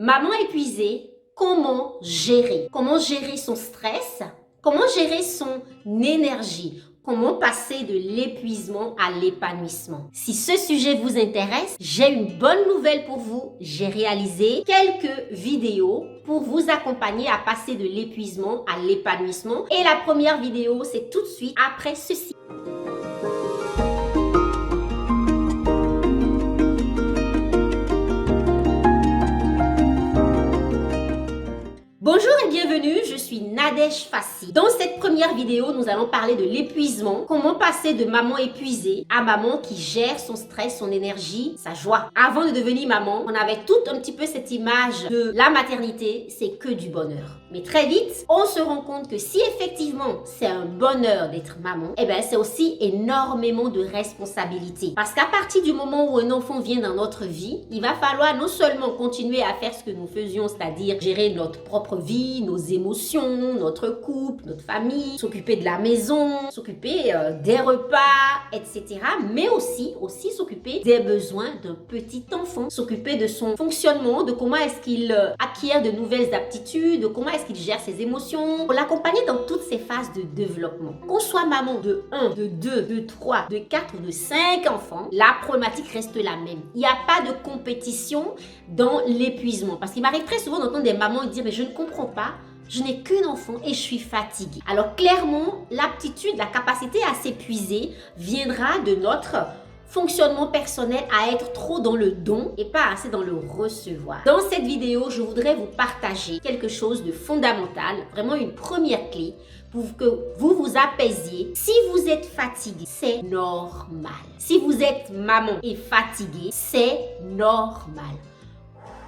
Maman épuisée, comment gérer? Comment gérer son stress? Comment gérer son énergie? Comment passer de l'épuisement à l'épanouissement? Si ce sujet vous intéresse, j'ai une bonne nouvelle pour vous. J'ai réalisé quelques vidéos pour vous accompagner à passer de l'épuisement à l'épanouissement. Et la première vidéo, c'est tout de suite après ceci. Bonjour et bienvenue, je suis Nadège Fassi. Dans cette première vidéo, nous allons parler de l'épuisement. Comment passer de maman épuisée à maman qui gère son stress, son énergie, sa joie. Avant de devenir maman, on avait tout un petit peu cette image de la maternité, c'est que du bonheur. Mais très vite, on se rend compte que si effectivement c'est un bonheur d'être maman, eh bien c'est aussi énormément de responsabilités. Parce qu'à partir du moment où un enfant vient dans notre vie, il va falloir non seulement continuer à faire ce que nous faisions, c'est-à-dire gérer notre propre vie, nos émotions, notre couple, notre famille, s'occuper de la maison, s'occuper des repas, etc. Mais aussi s'occuper des besoins d'un petit enfant, s'occuper de son fonctionnement, de comment est-ce qu'il acquiert de nouvelles aptitudes, de comment est-ce qu'il gère ses émotions, pour l'accompagner dans toutes ces phases de développement. Qu'on soit maman de 1, de 2, de 3, de 4 ou de 5 enfants, la problématique reste la même. Il n'y a pas de compétition dans l'épuisement. Parce qu'il m'arrive très souvent d'entendre des mamans dire « mais je ne comprends pas, je n'ai qu'un enfant et je suis fatiguée ». Alors clairement, l'aptitude, la capacité à s'épuiser viendra de notre fonctionnement personnel à être trop dans le don et pas assez dans le recevoir. Dans cette vidéo, je voudrais vous partager quelque chose de fondamental, vraiment une première clé pour que vous vous apaisiez. Si vous êtes fatigué, c'est normal. Si vous êtes maman et fatiguée, c'est normal.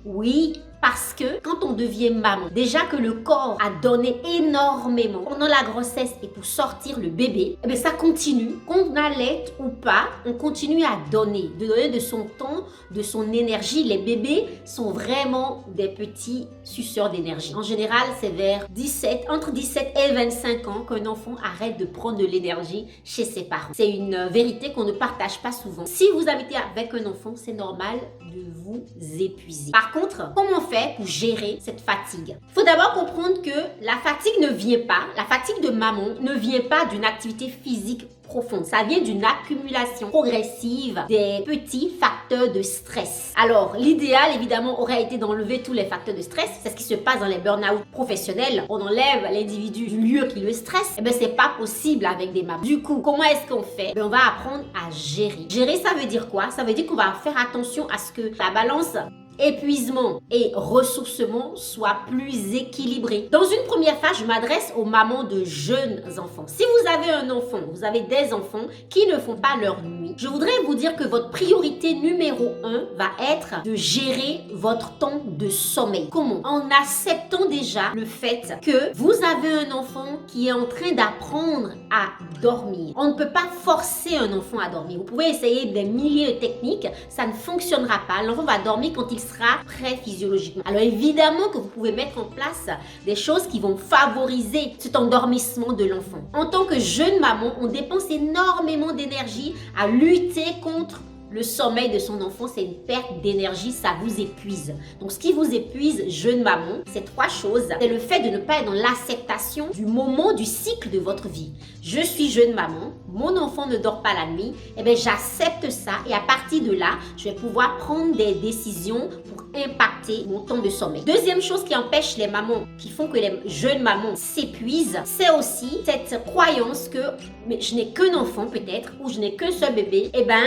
Oui, parce que quand on devient maman, déjà que le corps a donné énormément pendant la grossesse et pour sortir le bébé, eh bien ça continue. Qu'on allait ou pas, on continue à donner de son temps, de son énergie. Les bébés sont vraiment des petits suceurs d'énergie. En général, c'est entre 17 et 25 ans qu'un enfant arrête de prendre de l'énergie chez ses parents. C'est une vérité qu'on ne partage pas souvent. Si vous habitez avec un enfant, c'est normal de vous épuiser. Par contre, comment faire pour gérer cette fatigue? Il faut d'abord comprendre que la fatigue ne vient pas, la fatigue de maman ne vient pas d'une activité physique profonde. Ça vient d'une accumulation progressive des petits facteurs de stress. Alors, l'idéal, évidemment, aurait été d'enlever tous les facteurs de stress. C'est ce qui se passe dans les burn-out professionnels. On enlève l'individu du lieu qui le stresse. Eh bien, c'est pas possible avec des mamans. Du coup, comment est-ce qu'on fait? On va apprendre à gérer. Gérer, ça veut dire quoi? Ça veut dire qu'on va faire attention à ce que la balance épuisement et ressourcement soit plus équilibré. Dans une première phase, je m'adresse aux mamans de jeunes enfants. Si vous avez un enfant, vous avez des enfants qui ne font pas leur nuit, je voudrais vous dire que votre priorité numéro 1 va être de gérer votre temps de sommeil. Comment? En acceptant déjà le fait que vous avez un enfant qui est en train d'apprendre à dormir. On ne peut pas forcer un enfant à dormir. Vous pouvez essayer des milliers de techniques, ça ne fonctionnera pas. L'enfant va dormir quand il sera prêt physiologiquement. Alors évidemment que vous pouvez mettre en place des choses qui vont favoriser cet endormissement de l'enfant. En tant que jeune maman, on dépense énormément d'énergie à lutter contre le sommeil de son enfant. C'est une perte d'énergie, ça vous épuise. Donc ce qui vous épuise, jeune maman, c'est 3 choses. C'est le fait de ne pas être dans l'acceptation du moment du cycle de votre vie. Je suis jeune maman, mon enfant ne dort pas la nuit, eh bien j'accepte ça et à partir de là, je vais pouvoir prendre des décisions pour impacter mon temps de sommeil. Deuxième chose qui empêche les mamans, qui font que les jeunes mamans s'épuisent, c'est aussi cette croyance que mais je n'ai qu'un enfant peut-être, ou je n'ai qu'un seul bébé, eh ben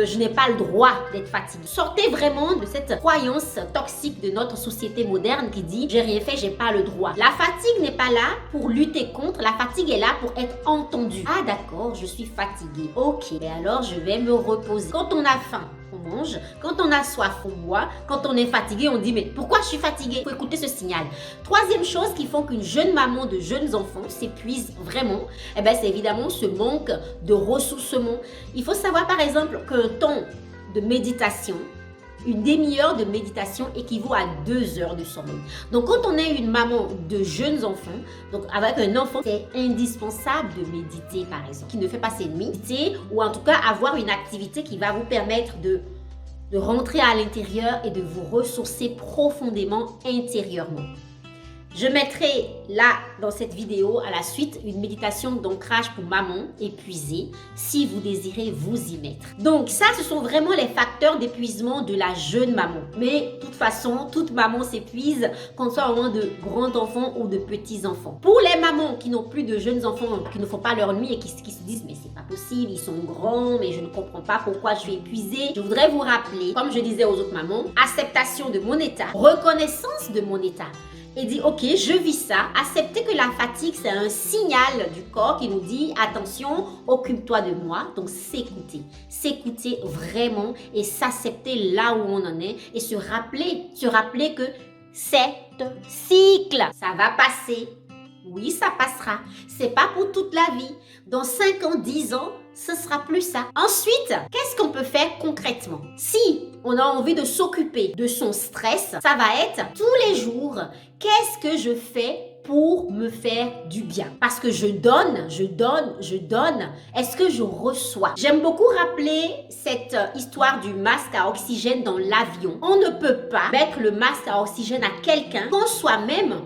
je n'ai pas le droit d'être fatiguée. Sortez vraiment de cette croyance toxique de notre société moderne qui dit j'ai rien fait, j'ai pas le droit. La fatigue n'est pas là pour lutter contre, la fatigue est là pour être entendue. Ah d'accord, je suis fatiguée. Ok, et alors je vais me reposer. Quand on a faim, on mange. Quand on a soif, on boit. Quand on est fatigué, on dit mais pourquoi je suis fatiguée? Il faut écouter ce signal. Troisième chose qui font qu'une jeune maman de jeunes enfants s'épuise vraiment, eh ben, c'est évidemment ce manque de ressourcement. Il faut savoir par exemple qu'un temps de méditation, une demi-heure de méditation équivaut à 2 heures de sommeil. Donc, quand on est une maman de jeunes enfants, donc avec un enfant, c'est indispensable de méditer, par exemple, qui ne fait pas ses nuits, méditer ou en tout cas avoir une activité qui va vous permettre de de rentrer à l'intérieur et de vous ressourcer profondément intérieurement. Je mettrai là, dans cette vidéo, à la suite, une méditation d'ancrage pour maman épuisée, si vous désirez vous y mettre. Donc ça, ce sont vraiment les facteurs d'épuisement de la jeune maman. Mais de toute façon, toute maman s'épuise, qu'on soit au moment de grands enfants ou de petits enfants. Pour les mamans qui n'ont plus de jeunes enfants, qui ne font pas leur nuit et qui se disent « mais c'est pas possible, ils sont grands, mais je ne comprends pas pourquoi je suis épuisée », je voudrais vous rappeler, comme je disais aux autres mamans, acceptation de mon état, reconnaissance de mon état. Et dit, ok, je vis ça. Accepter que la fatigue, c'est un signal du corps qui nous dit, attention, occupe-toi de moi. Donc, s'écouter vraiment et s'accepter là où on en est et se rappeler que c'est un cycle. Ça va passer. Oui, ça passera. C'est pas pour toute la vie. Dans 5 ans, 10 ans, ce sera plus ça. Ensuite, qu'est-ce qu'on peut faire concrètement? Si on a envie de s'occuper de son stress, ça va être tous les jours, qu'est-ce que je fais pour me faire du bien? Parce que je donne. Est-ce que je reçois? J'aime beaucoup rappeler cette histoire du masque à oxygène dans l'avion. On ne peut pas mettre le masque à oxygène à quelqu'un quand soi-même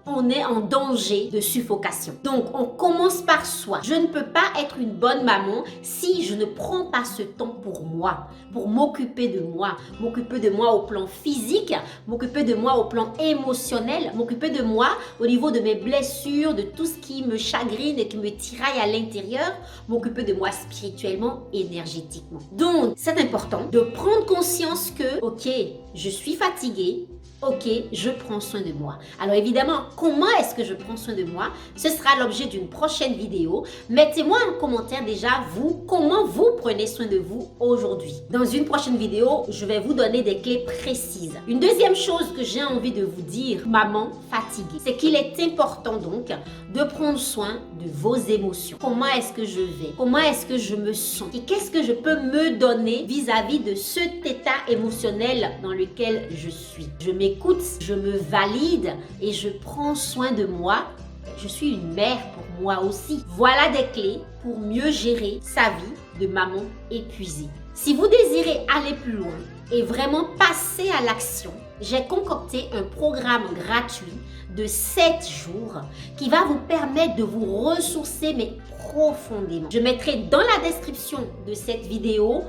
on est en danger de suffocation. Donc, on commence par soi. Je ne peux pas être une bonne maman si je ne prends pas ce temps pour moi, pour m'occuper de moi au plan physique, m'occuper de moi au plan émotionnel, m'occuper de moi au niveau de mes blessures, de tout ce qui me chagrine et qui me tiraille à l'intérieur, m'occuper de moi spirituellement, énergétiquement. Donc, c'est important de prendre conscience que, ok, je suis fatiguée, ok, je prends soin de moi. Alors évidemment, comment est-ce que je prends soin de moi? Ce sera l'objet d'une prochaine vidéo. Mettez-moi en commentaire déjà, vous, comment vous prenez soin de vous aujourd'hui. Dans une prochaine vidéo, je vais vous donner des clés précises. Une deuxième chose que j'ai envie de vous dire, maman fatiguée, c'est qu'il est important donc de prendre soin de vos émotions. Comment est-ce que je vais? Comment est-ce que je me sens? Et qu'est-ce que je peux me donner vis-à-vis de cet état émotionnel dans lequel je suis? Je m'écoute, je me valide et je prends soin de moi. Je suis une mère pour moi aussi. Voilà des clés pour mieux gérer sa vie de maman épuisée. Si vous désirez aller plus loin et vraiment passer à l'action, j'ai concocté un programme gratuit de 7 jours qui va vous permettre de vous ressourcer mais profondément. Je mettrai dans la description de cette vidéo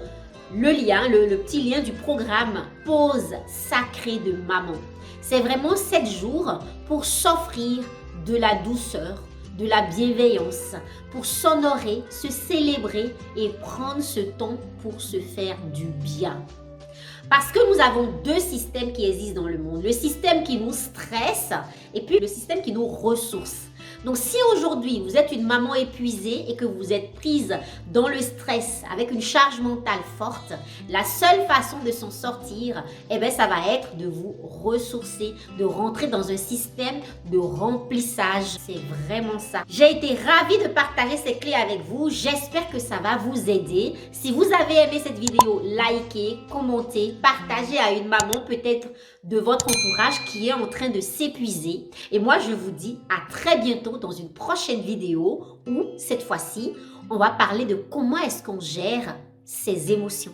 le lien, le petit lien du programme Pause sacrée de maman. C'est vraiment 7 jours pour s'offrir de la douceur, de la bienveillance, pour s'honorer, se célébrer et prendre ce temps pour se faire du bien. Parce que nous avons 2 systèmes qui existent dans le monde. Le système qui nous stresse et puis le système qui nous ressource. Donc si aujourd'hui vous êtes une maman épuisée et que vous êtes prise dans le stress avec une charge mentale forte, la seule façon de s'en sortir, ça va être de vous ressourcer, de rentrer dans un système de remplissage. C'est vraiment ça. J'ai été ravie de partager ces clés avec vous. J'espère que ça va vous aider. Si vous avez aimé cette vidéo, likez, commentez, partagez à une maman peut-être de votre entourage qui est en train de s'épuiser. Et moi, je vous dis à très bientôt dans une prochaine vidéo où, cette fois-ci, on va parler de comment est-ce qu'on gère ses émotions.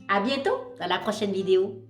À bientôt dans la prochaine vidéo.